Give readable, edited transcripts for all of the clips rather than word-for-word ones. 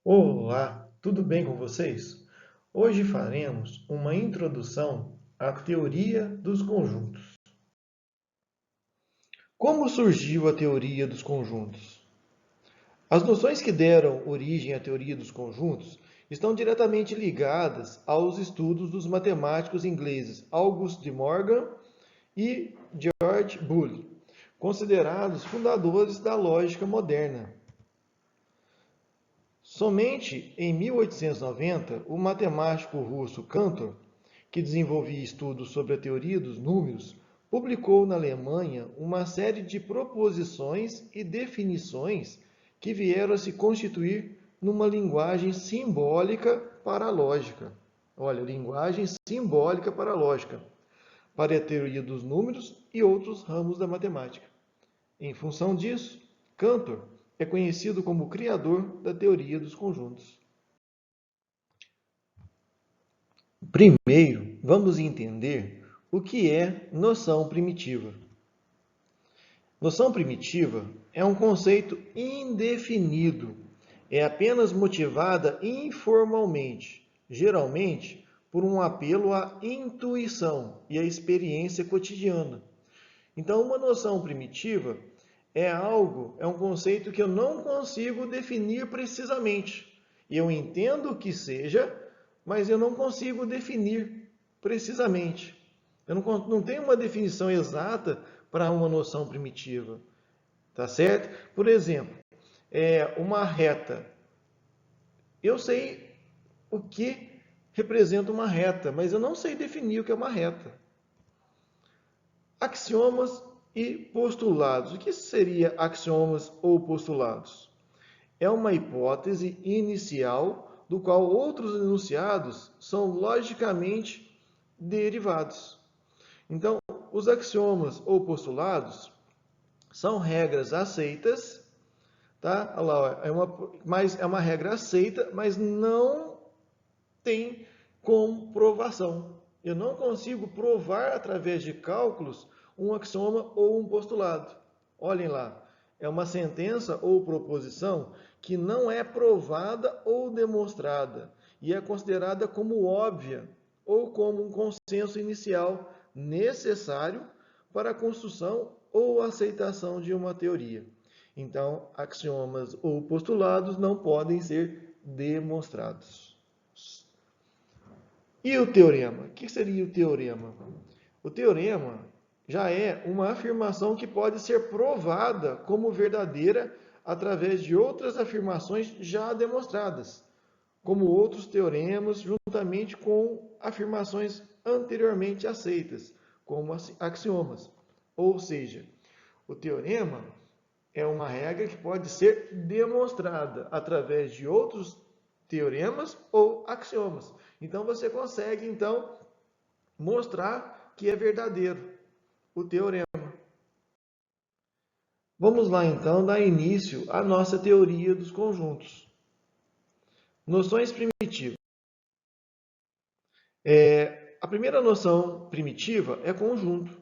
Olá, tudo bem com vocês? Hoje faremos uma introdução à teoria dos conjuntos. Como surgiu a teoria dos conjuntos? As noções que deram origem à teoria dos conjuntos estão diretamente ligadas aos estudos dos matemáticos ingleses Auguste de Morgan e George Boole, considerados fundadores da lógica moderna. Somente em 1890, o matemático russo Cantor, que desenvolvia estudos sobre a teoria dos números, publicou na Alemanha uma série de proposições e definições que vieram a se constituir numa linguagem simbólica para a lógica. Olha, linguagem simbólica para a lógica, para a teoria dos números e outros ramos da matemática. Em função disso, Cantor é conhecido como o criador da teoria dos conjuntos. Primeiro, vamos entender o que é noção primitiva. Noção primitiva é um conceito indefinido, é apenas motivada informalmente, geralmente por um apelo à intuição e à experiência cotidiana. Então, uma noção primitiva é um conceito que eu não consigo definir precisamente. Eu entendo que seja, mas eu não consigo definir precisamente. Eu não tenho uma definição exata para uma noção primitiva. Tá certo? Por exemplo, uma reta. Eu sei o que representa uma reta, mas eu não sei definir o que é uma reta. Axiomas e postulados. O que seria axiomas ou postulados? É uma hipótese inicial do qual outros enunciados são logicamente derivados. Então, os axiomas ou postulados são regras aceitas, tá? Olha lá, é uma regra aceita, mas não tem comprovação. Eu não consigo provar através de cálculos um axioma ou um postulado. Olhem lá, é uma sentença ou proposição que não é provada ou demonstrada e é considerada como óbvia ou como um consenso inicial necessário para a construção ou aceitação de uma teoria. Então, axiomas ou postulados não podem ser demonstrados. E o teorema? O que seria o teorema? O teorema já é uma afirmação que pode ser provada como verdadeira através de outras afirmações já demonstradas, como outros teoremas, juntamente com afirmações anteriormente aceitas, como axiomas. Ou seja, o teorema é uma regra que pode ser demonstrada através de outros teoremas ou axiomas. Então você consegue mostrar que é verdadeiro o teorema. Vamos lá então dar início à nossa teoria dos conjuntos. Noções primitivas. A primeira noção primitiva é conjunto,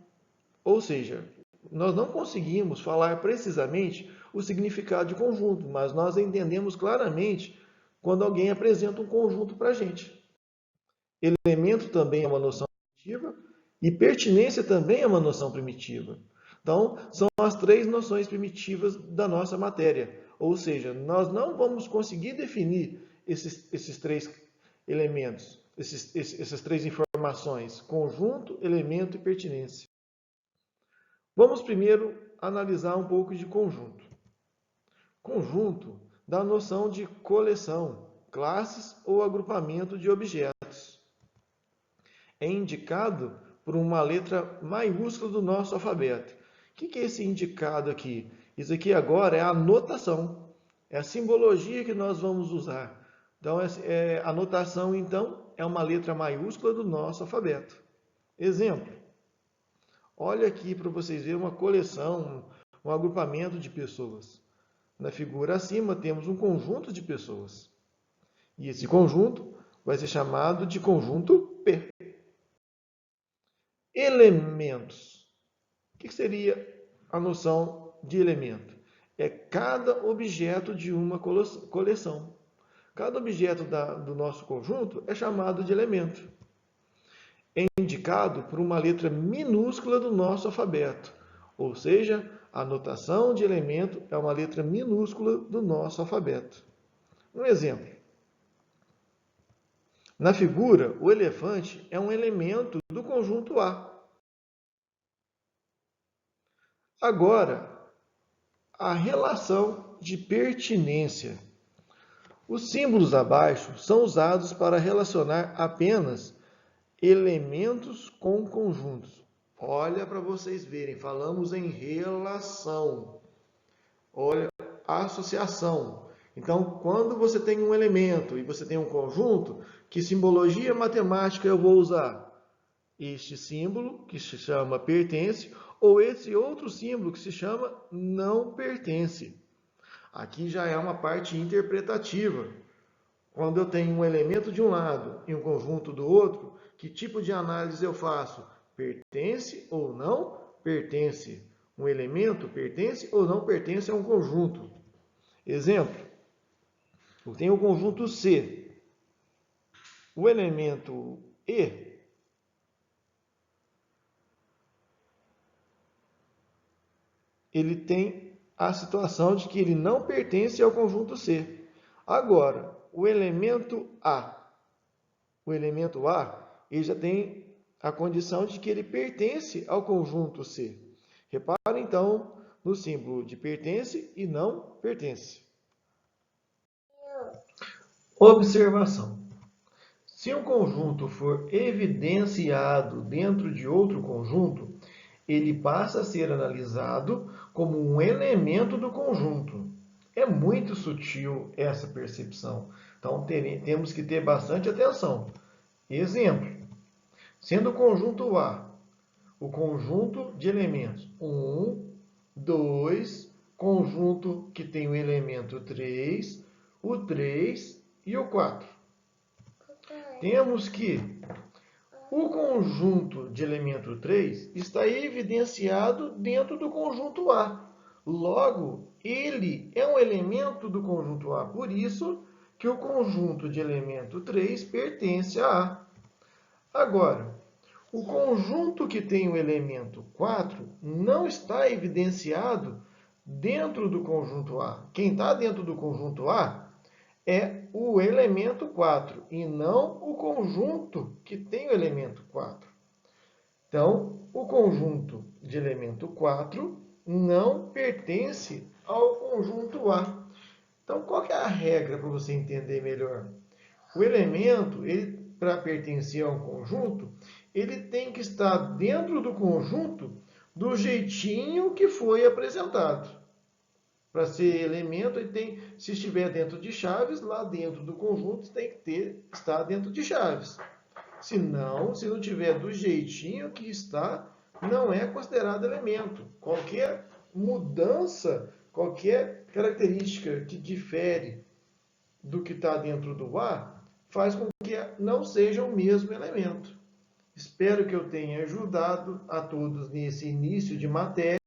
ou seja, nós não conseguimos falar precisamente o significado de conjunto, mas nós entendemos claramente quando alguém apresenta um conjunto para a gente. Elemento também é uma noção primitiva e pertinência também é uma noção primitiva. Então, são as três noções primitivas da nossa matéria. Ou seja, nós não vamos conseguir definir esses três elementos, essas três informações: conjunto, elemento e pertinência. Vamos primeiro analisar um pouco de conjunto. Conjunto dá a noção de coleção, classes ou agrupamento de objetos. É indicado por uma letra maiúscula do nosso alfabeto. O que é esse indicado aqui? Isso aqui agora é a notação, é a simbologia que nós vamos usar. Então, a notação, então, é uma letra maiúscula do nosso alfabeto. Exemplo. Olha aqui para vocês verem uma coleção, um agrupamento de pessoas. Na figura acima temos um conjunto de pessoas. E esse conjunto vai ser chamado de conjunto P. Elementos. O que seria a noção de elemento? É cada objeto de uma coleção. Cada objeto do nosso conjunto é chamado de elemento. É indicado por uma letra minúscula do nosso alfabeto, ou seja, a notação de elemento é uma letra minúscula do nosso alfabeto. Um exemplo. Na figura, o elefante é um elemento do conjunto A. Agora, a relação de pertinência. Os símbolos abaixo são usados para relacionar apenas elementos com conjuntos. Olha para vocês verem, falamos em relação. Olha, associação. Então, quando você tem um elemento e você tem um conjunto, que simbologia matemática eu vou usar? Este símbolo, que se chama pertence, ou esse outro símbolo que se chama não pertence. Aqui já é uma parte interpretativa. Quando eu tenho um elemento de um lado e um conjunto do outro, que tipo de análise eu faço? Pertence ou não pertence? Um elemento pertence ou não pertence a um conjunto? Exemplo, eu tenho o conjunto C. O elemento E ele tem a situação de que ele não pertence ao conjunto C. Agora, o elemento A, ele já tem a condição de que ele pertence ao conjunto C. Repara então no símbolo de pertence e não pertence. Observação. Se um conjunto for evidenciado dentro de outro conjunto, ele passa a ser analisado como um elemento do conjunto. É muito sutil essa percepção. Então, temos que ter bastante atenção. Exemplo, sendo o conjunto A o conjunto de elementos 1, 2, conjunto que tem o elemento 3, o 3 e o 4. Temos que o conjunto de elemento 3 está evidenciado dentro do conjunto A. Logo, ele é um elemento do conjunto A. Por isso que o conjunto de elemento 3 pertence a A. Agora, o conjunto que tem o elemento 4 não está evidenciado dentro do conjunto A. Quem está dentro do conjunto A é o elemento 4 e não o conjunto que tem o elemento 4. Então, o conjunto de elemento 4 não pertence ao conjunto A. Então, qual que é a regra para você entender melhor? O elemento, para pertencer a um conjunto, ele tem que estar dentro do conjunto do jeitinho que foi apresentado. Para ser elemento, se estiver dentro de chaves, lá dentro do conjunto tem que estar dentro de chaves. Se não estiver do jeitinho que está, não é considerado elemento. Qualquer mudança, qualquer característica que difere do que está dentro do A, faz com que não seja o mesmo elemento. Espero que eu tenha ajudado a todos nesse início de matéria.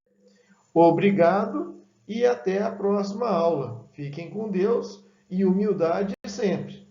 Obrigado e até a próxima aula. Fiquem com Deus e humildade sempre.